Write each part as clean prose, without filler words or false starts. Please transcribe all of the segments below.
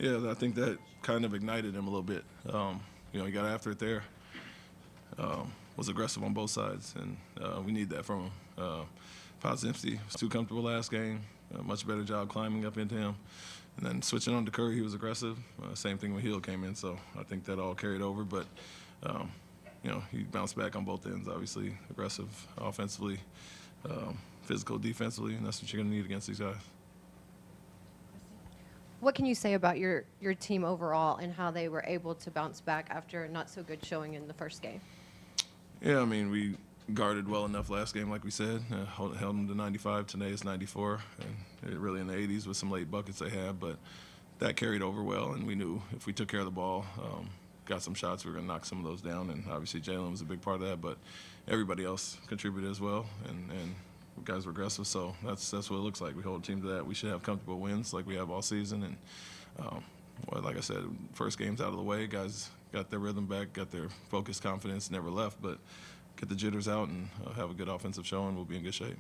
Yeah, I think that kind of ignited him a little bit. He got after it there. Was aggressive on both sides, and we need that from him. Podziemski was too comfortable last game. Much better job climbing up into him. And then switching on to Curry, he was aggressive. Same thing when Hill came in, so I think that all carried over. But, um, he bounced back on both ends, obviously. Aggressive offensively, physical defensively, and that's what you're going to need against these guys. What can you say about your team overall and how they were able to bounce back after a not so good showing in the first game? Yeah, I mean, we guarded well enough last game, like we said. Held them to 95. Today is 94. And really in the 80s with some late buckets they had. But that carried over well, and we knew if we took care of the ball, got some shots, we were going to knock some of those down. And obviously Jalen was a big part of that, but everybody else contributed as well. And guys were aggressive, so that's what it looks like. We hold a team to that. We should have comfortable wins like we have all season. And like I said, first game's out of the way. Guys got their rhythm back, got their focus, confidence, never left. But get the jitters out and have a good offensive show, and we'll be in good shape.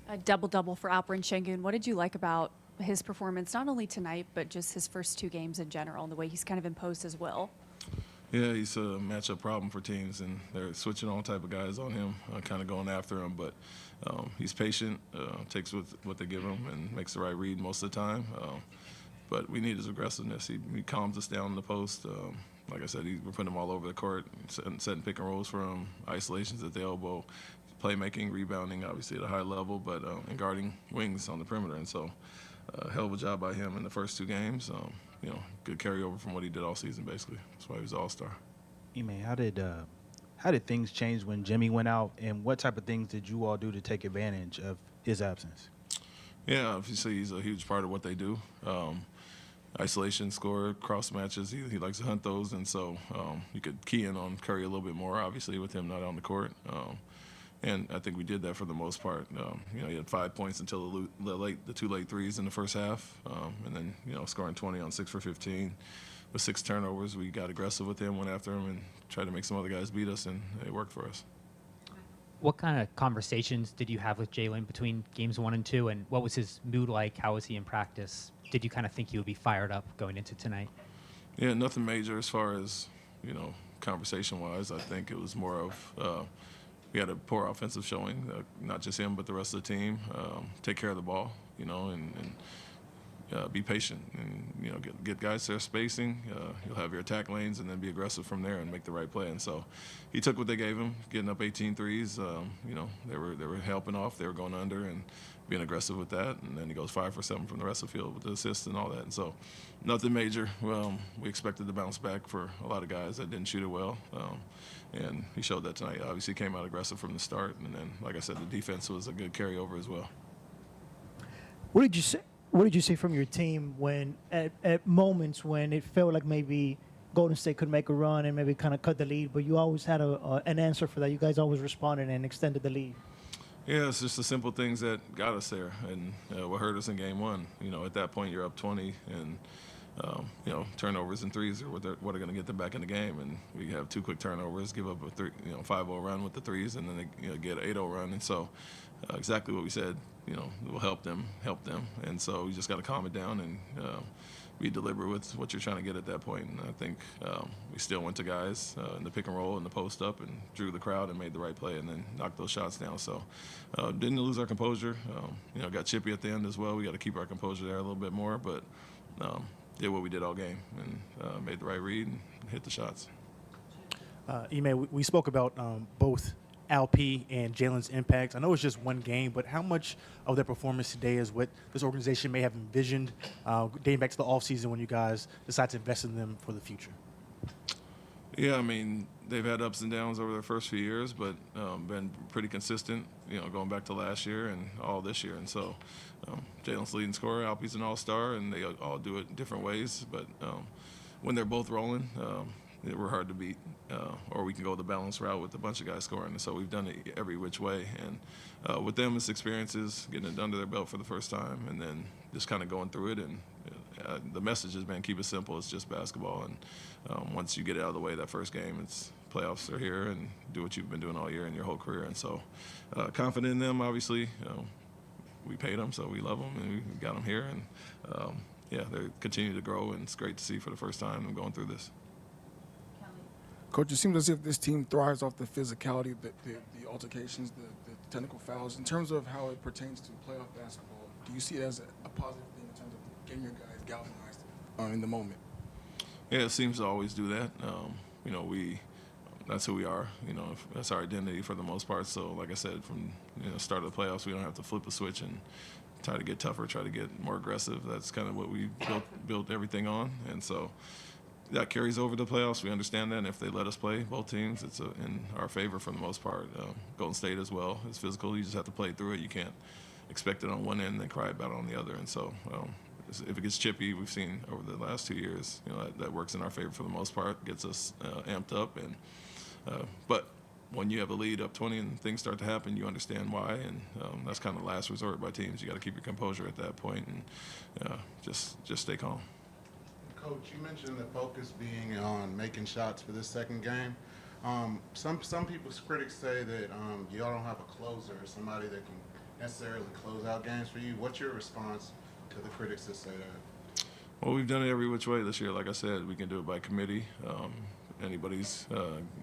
A double-double for Alperen Sengun. What did you like about his performance, not only tonight, but just his first two games in general, and the way he's kind of imposed his will? Yeah, he's a matchup problem for teams, and they're switching all type of guys on him, kind of going after him. But he's patient, takes what they give him, and makes the right read most of the time. But we need his aggressiveness. He calms us down in the post. Like I said, we're putting him all over the court, setting pick and rolls for him, isolations at the elbow, playmaking, rebounding, obviously at a high level, but and guarding wings on the perimeter. And so, hell of a job by him in the first two games. Good carryover from what he did all season, basically. That's why he was All-Star. Ime, how did things change when Jimmy went out, and what type of things did you all do to take advantage of his absence? Yeah, obviously he's a huge part of what they do. Isolation, score, cross matches. He likes to hunt those, and so you could key in on Curry a little bit more, obviously, with him not on the court. And I think we did that for the most part. He had 5 points until the two late threes in the first half, and then scoring 20 on 6 for 15 with 6 turnovers. We got aggressive with him, went after him, and tried to make some other guys beat us, and it worked for us. What kind of conversations did you have with Jalen between games 1 and 2, and what was his mood like? How was he in practice? Did you kind of think he would be fired up going into tonight? Yeah, nothing major as far as conversation-wise. I think it was more of we had a poor offensive showing, not just him but the rest of the team. Take care of the ball, and be patient, and get guys their spacing. You'll have your attack lanes, and then be aggressive from there and make the right play. And so, he took what they gave him, getting up 18 threes. They were helping off, they were going under, and being aggressive with that. And then he goes 5 for 7 from the rest of the field with the assists and all that. And so, nothing major. We expected to bounce back for a lot of guys that didn't shoot it well, and he showed that tonight. Obviously, came out aggressive from the start, and then, like I said, the defense was a good carryover as well. What did you say? What did you see from your team when, at moments when it felt like maybe Golden State could make a run and maybe kind of cut the lead, but you always had an answer for that? You guys always responded and extended the lead. Yeah, it's just the simple things that got us there, and what hurt us in game 1. At that point you're up 20, and turnovers and threes are what are going to get them back in the game. And we have 2 quick turnovers, give up a 5-0 run with the threes, and then they get an 8-0 run. And so, exactly what we said, will help them. And so we just got to calm it down and be deliberate with what you're trying to get at that point. And I think we still went to guys in the pick and roll and the post up and drew the crowd and made the right play and then knocked those shots down. So didn't lose our composure. Got chippy at the end as well. We got to keep our composure there a little bit more, but did what we did all game and made the right read and hit the shots. Ime, we spoke about both Alp and Jalen's impact. I know it's just one game, but how much of their performance today is what this organization may have envisioned dating back to the offseason when you guys decide to invest in them for the future? Yeah, I mean, they've had ups and downs over their first few years, but been pretty consistent, going back to last year and all this year. And so Jalen's leading scorer, Alpy's an all-star, and they all do it in different ways. But when they're both rolling, we're hard to beat, or we can go the balanced route with a bunch of guys scoring. And so we've done it every which way. And with them, it's experiences, getting it under their belt for the first time, and then just kind of going through it. And the message has been keep it simple. It's just basketball. And once you get it out of the way that first game, it's playoffs are here, and do what you've been doing all year in your whole career. And so confident in them, obviously. We paid them, so we love them, and we got them here. And yeah, they continue to grow, and it's great to see for the first time them going through this. Coach, it seems as if this team thrives off the physicality, the altercations, the technical fouls. In terms of how it pertains to playoff basketball, do you see it as a positive thing in terms of getting your guys galvanized in the moment? Yeah, it seems to always do that. You know, that's who we are. You know, that's our identity for the most part. So, like I said, from start of the playoffs, we don't have to flip a switch and try to get tougher, try to get more aggressive. That's kind of what we built everything on, and so that carries over to the playoffs. We understand that, and if they let us play both teams, it's in our favor for the most part. Golden State as well is physical. You just have to play through it. You can't expect it on one end and then cry about it on the other. And so if it gets chippy, we've seen over the last 2 years, that works in our favor for the most part, gets us amped up. But when you have a lead up 20 and things start to happen, you understand why, and that's kind of last resort by teams. You got to keep your composure at that point and just stay calm. Coach, you mentioned the focus being on making shots for this second game. Some people's critics say that y'all don't have a closer, somebody that can necessarily close out games for you. What's your response to the critics that say that? Well, we've done it every which way this year. Like I said, we can do it by committee, anybody's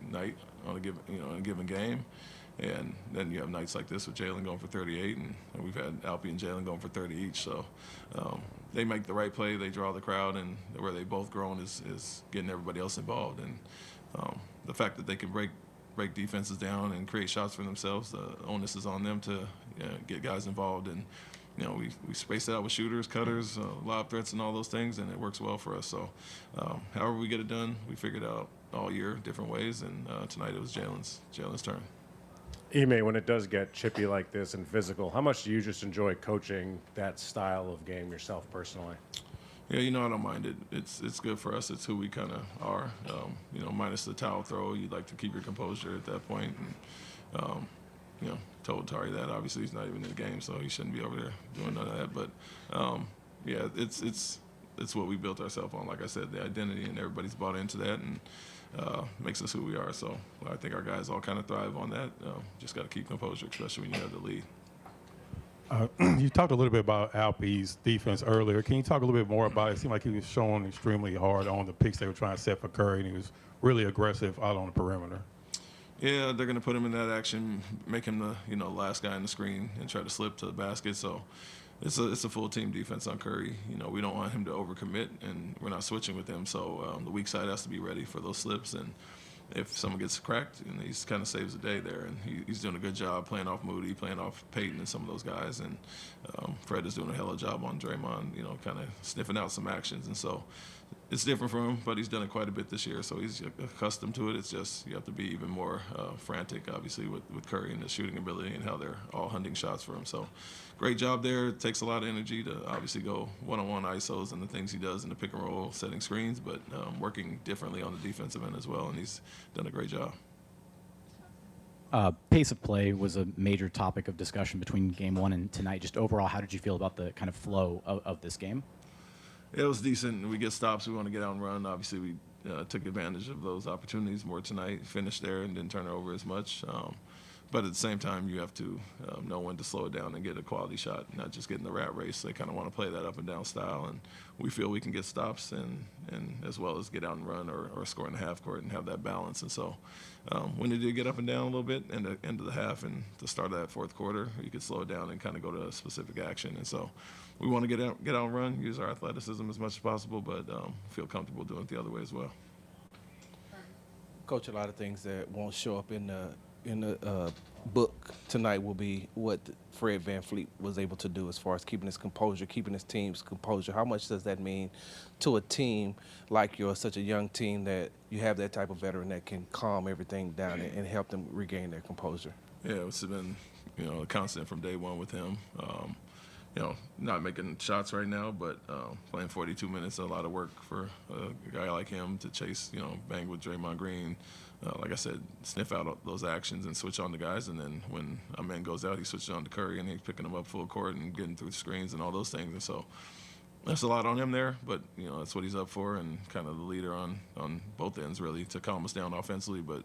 night on a given game. And then you have nights like this with Jalen going for 38, and we've had Alcy and Jaylens going for 30 each. So they make the right play, they draw the crowd, and where they both grown is getting everybody else involved. And the fact that they can break defenses down and create shots for themselves, the onus is on them to get guys involved. And we space it out with shooters, cutters, lob threats, and all those things, and it works well for us. So however we get it done, we figured out all year different ways, and tonight it was Jalen's turn. Ime, when it does get chippy like this and physical, how much do you just enjoy coaching that style of game yourself personally? Yeah, I don't mind it. It's good for us. It's who we kind of are. Minus the towel throw, you'd like to keep your composure at that point. And, told Tari that. Obviously, he's not even in the game, so he shouldn't be over there doing none of that. But, yeah, it's what we built ourselves on. Like I said, the identity, and everybody's bought into that, and makes us who we are. So I think our guys all kind of thrive on that. Just got to keep composure, especially when you have the lead. You talked a little bit about Alpy's defense earlier. Can you talk a little bit more about it? It seemed like he was showing extremely hard on the picks they were trying to set for Curry, and he was really aggressive out on the perimeter. Yeah, they're going to put him in that action, make him the last guy in the screen, and try to slip to the basket. So it's a full team defense on Curry. We don't want him to overcommit, and we're not switching with him. So the weak side has to be ready for those slips. And if someone gets cracked, he kind of saves the day there. And he's doing a good job playing off Moody, playing off Peyton and some of those guys. And Fred is doing a hell of a job on Draymond, kind of sniffing out some actions. And so it's different for him, but he's done it quite a bit this year, so he's accustomed to it. It's just you have to be even more frantic, obviously, with Curry and his shooting ability and how they're all hunting shots for him. So great job there. It takes a lot of energy to obviously go one-on-one ISOs and the things he does in the pick and roll, setting screens, but working differently on the defensive end as well, and he's done a great job. Pace of play was a major topic of discussion between game one and tonight. Just overall, how did you feel about the kind of flow of this game? It was decent. We get stops. We want to get out and run. Obviously, we took advantage of those opportunities more tonight, finished there and didn't turn it over as much. But at the same time, you have to know when to slow it down and get a quality shot, not just get in the rat race. They kind of want to play that up and down style, and we feel we can get stops and as well as get out and run or score in the half court and have that balance. And so when they did get up and down a little bit in the end of the half and the start of that fourth quarter, you could slow it down and kind of go to a specific action. And so we want to get out and run, use our athleticism as much as possible, but feel comfortable doing it the other way as well. Coach, a lot of things that won't show up in the book tonight will be what Fred VanVleet was able to do as far as keeping his composure, keeping his team's composure. How much does that mean to a team like yours, such a young team, that you have that type of veteran that can calm everything down and help them regain their composure? Yeah, it's been a constant from day one with him. Not making shots right now, but playing 42 minutes, a lot of work for a guy like him to chase, bang with Draymond Green. Like I said, sniff out those actions and switch on the guys. And then when a man goes out, he switches on to Curry, and he's picking him up full court and getting through the screens and all those things. And so that's a lot on him there, but, that's what he's up for, and kind of the leader on both ends, really, to calm us down offensively, but,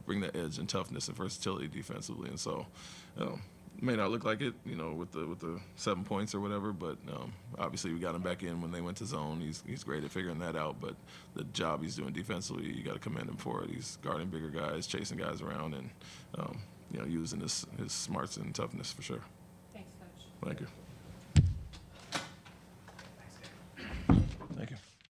bring that edge and toughness and versatility defensively. And so may not look like it, you know, with the 7 points or whatever, but obviously we got him back in when they went to zone. He's great at figuring that out, but the job he's doing defensively, you got to commend him for it. He's guarding bigger guys, chasing guys around, and you know, using his smarts and toughness for sure. Thanks, Coach. Thank you.